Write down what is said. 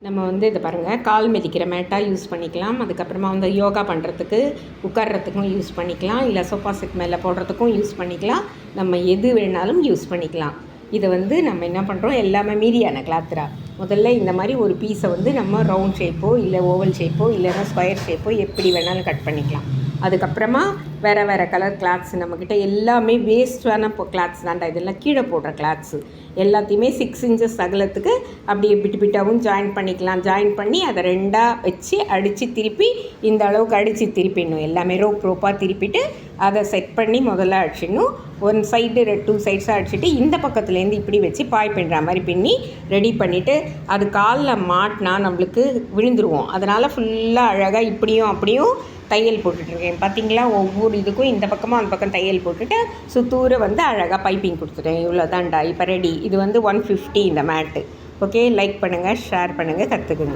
நம்ம இதை பாருங்கள், கால் மிதிக்கிற மேட்டாக யூஸ் பண்ணிக்கலாம். அதுக்கப்புறமா யோகா பண்ணுறதுக்கு உட்கார்றதுக்கும் யூஸ் பண்ணிக்கலாம். இல்லை சோஃபா செட் மேலே போடுறதுக்கும் யூஸ் பண்ணிக்கலாம். நம்ம எது வேணாலும் யூஸ் பண்ணிக்கலாம். இதை நம்ம என்ன பண்ணுறோம், எல்லாமே மீதியான கிளாத்ரா முதல்ல இந்த மாதிரி ஒரு பீஸை நம்ம ரவுண்ட் ஷேப்போ இல்லை ஓவல் ஷேப்போ இல்லைன்னா ஸ்கொயர் ஷேப்போ எப்படி வேணாலும் கட் பண்ணிக்கலாம். அதுக்கப்புறமா வேறு கலர் கிளாத்ஸ் நம்மக்கிட்ட எல்லாமே வேஸ்டான கிளாத்ஸ் தான்டா, இதெல்லாம் கீழே போடுற கிளாத்ஸு எல்லாத்தையுமே 6 இன்ச்சஸ் அகலத்துக்கு அப்படியே பிட்டாகவும் ஜாயின் பண்ணிக்கலாம். ஜாயின் பண்ணி அதை 2ஆக வச்சு அடித்து திருப்பி இந்த அளவுக்கு அடித்து திருப்பிடணும். எல்லாமே ரோப்பாக திருப்பிட்டு அதை செட் பண்ணி முதல்ல அடிச்சிடணும். 1 சைடு 2 சைட்ஸாக அடிச்சுட்டு இந்த பக்கத்துலேருந்து இப்படி வச்சு பாய் பின்னுற மாதிரி பின்னி ரெடி பண்ணிவிட்டு அது காலில் மாட்டினா நம்மளுக்கு விழுந்துருவோம். அதனால் ஃபுல்லாக அழகாக இப்படியும் அப்படியும் தையல் போட்டுட்ருக்கேன். பார்த்திங்களா, ஒவ்வொரு இதுக்கும் இந்த பக்கமும் அந்த பக்கம் தையல் போட்டுட்டு சுத்தூரை அழகாக பைப்பிங் கொடுத்துட்டேன். இவ்வளோ தான்டா இப்போ ரெடி. இது 150 இந்த மேட்டு. ஓகே, லைக் பண்ணுங்கள், ஷேர் பண்ணுங்கள், கற்றுக்குங்க.